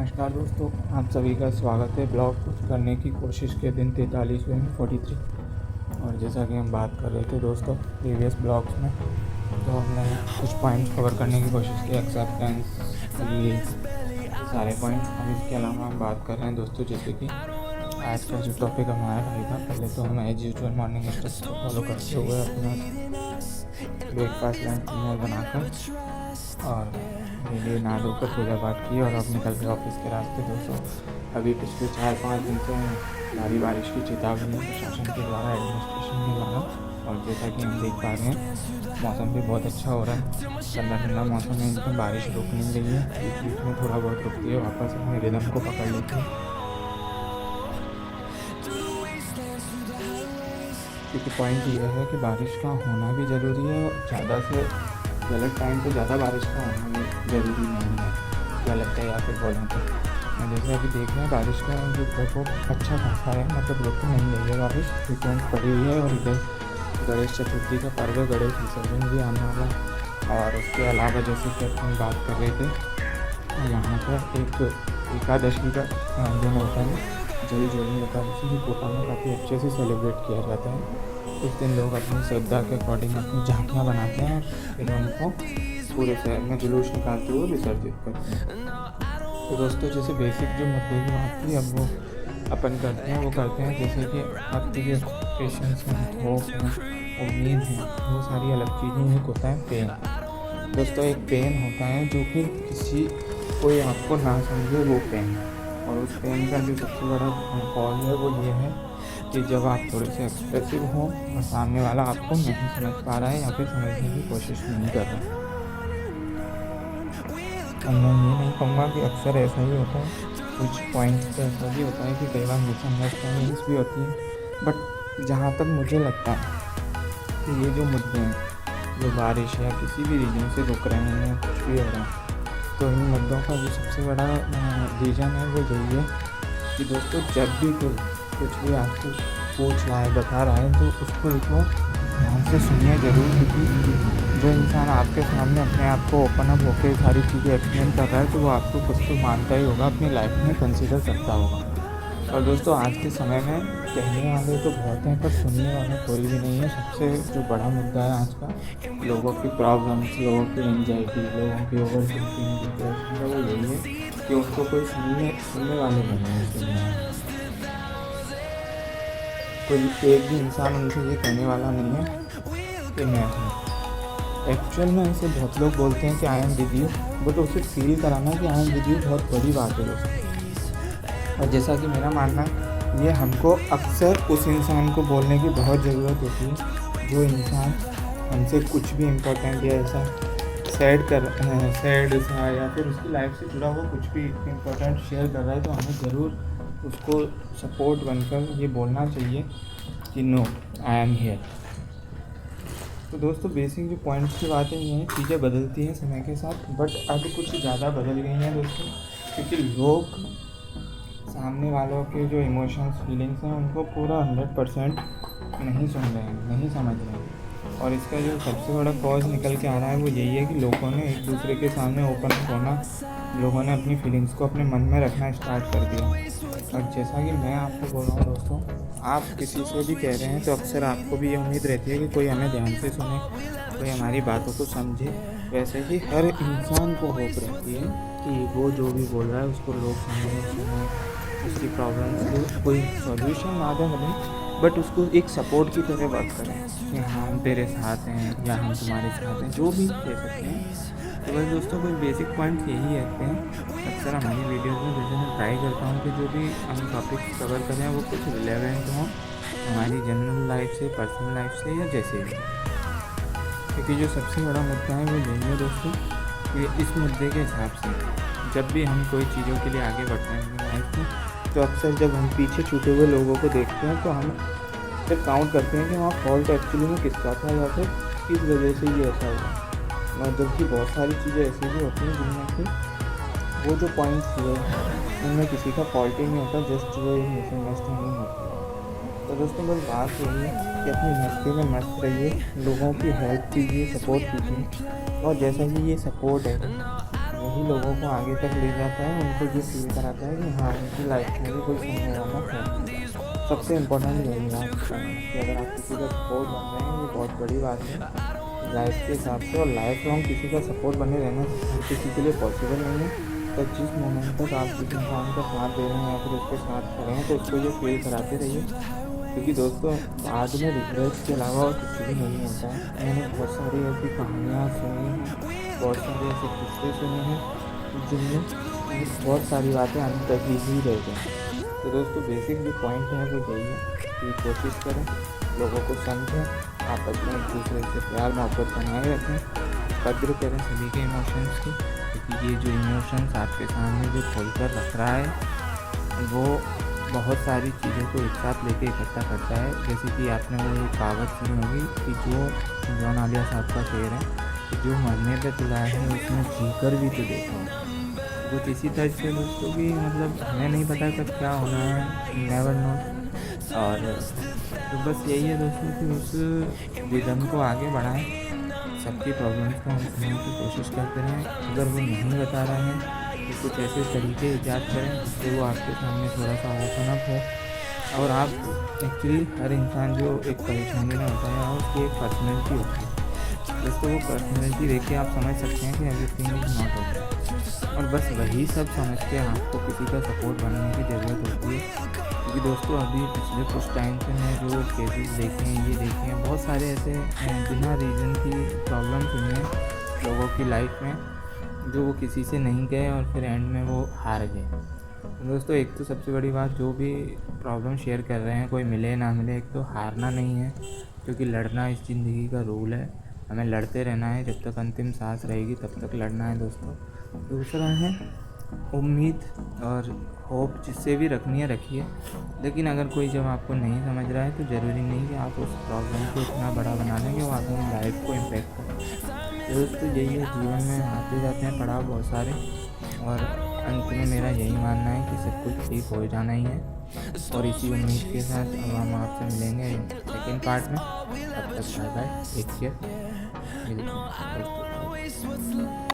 नमस्कार दोस्तों, आप सभी का स्वागत है ब्लॉग करने की कोशिश के दिन 43वें में 43। और जैसा कि हम बात कर रहे थे दोस्तों प्रीवियस ब्लॉग्स में, तो हमने कुछ पॉइंट्स कवर करने की कोशिश की, एक्सेप्टेंस, सारे पॉइंट्स। अब इसके अलावा हम बात कर रहे हैं दोस्तों, जैसे कि आज का जो टॉपिक हमारा रहेगा, पहले तो हम एज यूजुअल मॉर्निंग स्टेप्स को फॉलो करते हुए अपना ब्रेकफास्ट लंच डिनर बनाकर और डेली नहा धोकर पूजा पाठ की और अब निकल गए ऑफिस के रास्ते। दोस्तों अभी पिछले 4-5 दिन से भारी बारिश की चेतावनी प्रशासन के द्वारा, एडमिनिस्ट्रेशन के द्वारा, और जैसा कि हम देख पा रहे हैं मौसम भी बहुत अच्छा हो रहा है, ठंडा ठंडा मौसम है, इसमें बारिश रुक नहीं रही है, बीच बीच में थोड़ा बहुत रुकती है, वापस अपने रिदम को पकड़ लेती है। क्योंकि पॉइंट ये है कि बारिश का होना भी ज़रूरी है और ज़्यादा से गलत टाइम पे ज़्यादा बारिश का होना भी ज़रूरी नहीं है, क्या लगता है या फिर बोलें तो। जैसे अभी देख रहे हैं बारिश का जो प्रकोप अच्छा खासा है, मतलब रुक नहीं रही है बारिश, फ्रिक्वेंट पड़ी हुई है। और इधर गणेश चतुर्थी का पर्व, गणेश विसर्जन भी आने वाला है। और उसके अलावा जैसे कि हम बात कर रहे थे, यहाँ पर एक एकादशी का दिन होता है, जल जोड़नी एकादशी, जो कोटा में काफ़ी अच्छे से सेलिब्रेट किया जाता है। उस दिन लोग अपनी श्रद्धा के अकॉर्डिंग अपनी झांकियाँ बनाते हैं, फिर उनको पूरे शहर में जुलूस निकालते हुए विसर्जित करते हैं। तो दोस्तों जैसे बेसिक जो मुद्दे की बात थी, अब वो अपन करते हैं, वो करते हैं जैसे कि आपके जो एक्सपेक्टेशंस हैं, होप हैं, उम्मीद है, वो सारी अलग चीज़ें। एक होता है पेन। दोस्तों एक पेन होता है जो कि किसी कोई आपको ना समझे, वो पेन। और उस पेन का जो सबसे बड़ा कॉज है वो ये है कि जब आप थोड़े से एक्सप्रेसिव हो और सामने वाला आपको नहीं समझ पा रहा है या फिर समझने की कोशिश नहीं कर रहा है। और मैं ये नहीं कहूँगा कि अक्सर ऐसा ही होता है, कुछ पॉइंट्स पे ऐसा भी होता है कि कई बार मिसअंडरस्टैंडिंग्स भी होती है। बट जहाँ तक मुझे लगता है कि ये जो मुद्दे हैं, जो बारिश या किसी भी रीजन से रुक रहे हैं या कुछ भी हो रहा है, तो इन मुद्दों का जो सबसे बड़ा रीज़न है वो यही है कि दोस्तों जब भी कोई कुछ भी आपको पूछ रहा है, बता रहा है, तो उसको एक बार ध्यान से सुनिए ज़रूर। क्योंकि जो इंसान आपके सामने अपने आप को ओपन अप होकर सारी चीज़ें एक्सप्लेन कर रहा है, तो वो आपको कुछ तो मानता ही होगा, अपनी लाइफ में कंसिडर करता होगा। और दोस्तों आज के समय में कहने वाले तो बहुत हैं, पर सुनने वाला कोई भी नहीं है। सबसे जो बड़ा मुद्दा है आज का, लोगों की प्रॉब्लम्स, लोगों की एंजाइटी, लोगों की ओवर थिंकिंग, डिप्रेशन का, वो यही है कि उनको कोई सुनने वाले नहीं है। सुनने कोई एक भी इंसान उनसे ये कहने वाला नहीं है कि मैं हूँ। एक्चुअल में ऐसे बहुत लोग बोलते हैं कि I am with you, but उसे फील कराना कि आई एम विद यू बहुत बड़ी बात है दोस्तों। और जैसा कि मेरा मानना है, ये हमको अक्सर उस इंसान को बोलने की बहुत ज़रूरत होती है जो इंसान हमसे कुछ भी इम्पोर्टेंट या ऐसा सैड सा या फिर उसकी लाइफ से जुड़ा हुआ कुछ भी इम्पोर्टेंट शेयर कर रहा है, तो हमें ज़रूर उसको सपोर्ट बनकर ये बोलना चाहिए कि नो, आई एम हियर। तो दोस्तों बेसिक जो पॉइंट्स की बातें ये हैं, चीज़ें बदलती हैं समय के साथ, बट अब कुछ ज़्यादा बदल गई हैं दोस्तों, क्योंकि लोग सामने वालों के जो इमोशंस, फीलिंग्स हैं, उनको पूरा 100% नहीं सुन रहे हैं, नहीं समझ रहे हैं। और इसका जो सबसे बड़ा कॉज निकल के आ रहा है वो यही है कि लोगों ने एक दूसरे के सामने ओपन अप होना, लोगों ने अपनी फीलिंग्स को अपने मन में रखना स्टार्ट कर दिया। और जैसा कि मैं आपको बोल रहा हूँ दोस्तों, आप किसी से भी कह रहे हैं तो अक्सर आपको भी ये उम्मीद रहती है कि कोई हमें ध्यान से सुने, कोई हमारी बातों को समझे। वैसे ही हर इंसान को होप रहती है कि वो जो भी बोल रहा है उसको लोग सुने, उसकी प्रॉब्लम्स को कोई सॉल्यूशन ना दे हमें, बट उसको एक सपोर्ट की तरह वर्क करें कि हाँ हम तेरे साथ हैं या हम तुम्हारे साथ हैं, जो भी कह सकते हैं। तो बस दोस्तों कुछ बेसिक पॉइंट्स यही रहते हैं अक्सर हमारी वीडियोज़ में, जैसे मैं ट्राई करता हूँ कि जो भी हम टॉपिक्स कवर करें वो कुछ रिलेवेंट हों हमारी जनरल लाइफ से, पर्सनल लाइफ से, या जैसे भी। क्योंकि जो सबसे बड़ा मुद्दा है वो यही है दोस्तों कि इस मुद्दे के हिसाब से जब भी हम कोई चीज़ों के लिए आगे बढ़ते हैं अपनी लाइफ में, तो अक्सर जब हम पीछे छूटे हुए लोगों को देखते हैं तो हम फिर काउंट करते हैं कि वहाँ फॉल्ट एक्चुअली में किसका था या फिर किस वजह से ये ऐसा हुआ। और जबकि बहुत सारी चीज़ें ऐसी भी होती हैं जिनमें कि वो जो पॉइंट्स हुए उनमें किसी का फॉल्ट ही नहीं होता, जस्ट जो मिसअंडरस्टैंडिंग होती है। तो दोस्तों बस बात यही है कि अपनी मस्ती में मस्त रहिए, लोगों की हेल्प कीजिए, सपोर्ट कीजिए। और जैसा कि ये सपोर्ट है, वही लोगों को आगे तक ले जाता है, उनको ये फील कराता है कि हाँ उनकी लाइफ में भी कोई सुनने वाला है। सबसे इम्पोर्टेंट यही है कि अगर आप किसी का सपोर्ट बन रहे हैं, ये बहुत बड़ी बात है लाइफ के हिसाब से। और लाइफ लॉन्ग किसी का सपोर्ट बने रहना हर किसी के लिए पॉसिबल नहीं है। तो जिस मोमेंट तक आप किसी इंसान का साथ दे रहे हैं या फिर उसके साथ खड़े हैं, तो उसको ये फील कराते रहिए, क्योंकि दोस्तों बाद में रिग्रेट्स के अलावा और कुछ भी नहीं होता है। मैंने बहुत सारी ऐसी कहानियाँ सुनी हैं, बहुत सारे ऐसे किस्से सुने हैं जिनमें बहुत सारी बातें अभी तक ही रह गई। तो दोस्तों बेसिक जो पॉइंट है वो यही है कि कोशिश करें, लोगों को समझें, आपस में एक दूसरे से प्यार मोहब्बत बनाए रखें, कद्र करें सभी के इमोशंस की, क्योंकि ये जो इमोशंस आपके सामने जो खोल कर रख रहा है वो बहुत सारी चीज़ों को एक साथ लेके इकट्ठा करता है। जैसे कि आपने वो एक कहावत सुनी होगी कि जो जॉन आलिया साहब का शेर है कि जो मरने पे तुला है उसने जीकर भी तो देखा। कुछ इसी तरह से दोस्तों की मतलब हमें नहीं पता कब क्या होना है, नेवर नो। और तो बस यही है दोस्तों कि उस रिदम को आगे बढ़ाएं, सबकी प्रॉब्लम्स को हम सुनने की कोशिश करते रहें। अगर वो नहीं बता रहे हैं तो कुछ ऐसे तरीके ईजाद करें जिससे वो आपके सामने थोड़ा सा ओपन अप हो। और आप एक्चुअली हर इंसान जो एक परेशानी में होता है और उसकी एक पर्सनैलिटी होती है, दोस्तों वो पर्सनैलिटी देख के आप समझ सकते हैं कि एवरीथिंग इज़ नॉट ओके। और बस वही सब समझ के आपको किसी का सपोर्ट बनने की ज़रूरत होती है। क्योंकि दोस्तों अभी पिछले कुछ टाइम से मैं जो केसेस देखे हैं, ये देखे हैं, बहुत सारे ऐसे बिना रीज़न की प्रॉब्लम्स हुई हैं लोगों की लाइफ में, जो वो किसी से नहीं गए और फिर एंड में वो हार गए। तो दोस्तों एक तो सबसे बड़ी बात, जो भी प्रॉब्लम शेयर कर रहे हैं, कोई मिले ना मिले, एक तो हारना नहीं है, क्योंकि लड़ना इस ज़िंदगी का रूल है। हमें लड़ते रहना है, जब तक अंतिम सांस रहेगी तब तक लड़ना है दोस्तों। दूसरा है उम्मीद और होप, जिससे भी रखनी है रखिए, लेकिन अगर कोई जब आपको नहीं समझ रहा है तो ज़रूरी नहीं कि आप उस प्रॉब्लम को इतना बड़ा बना लें कि वो आपकी लाइफ को इम्पेक्ट करे। तो दोस्तों यही है, जीवन में आते जाते हैं पड़ाव बहुत सारे, और अंत में मेरा यही मानना है कि सब कुछ ठीक हो जाना ही है। और इसी उम्मीद के साथ अब हम आपसे मिलेंगे सेकेंड पार्ट में। तब तक बाय बाय, टेक केयर, मिलते हैं दोस्तों।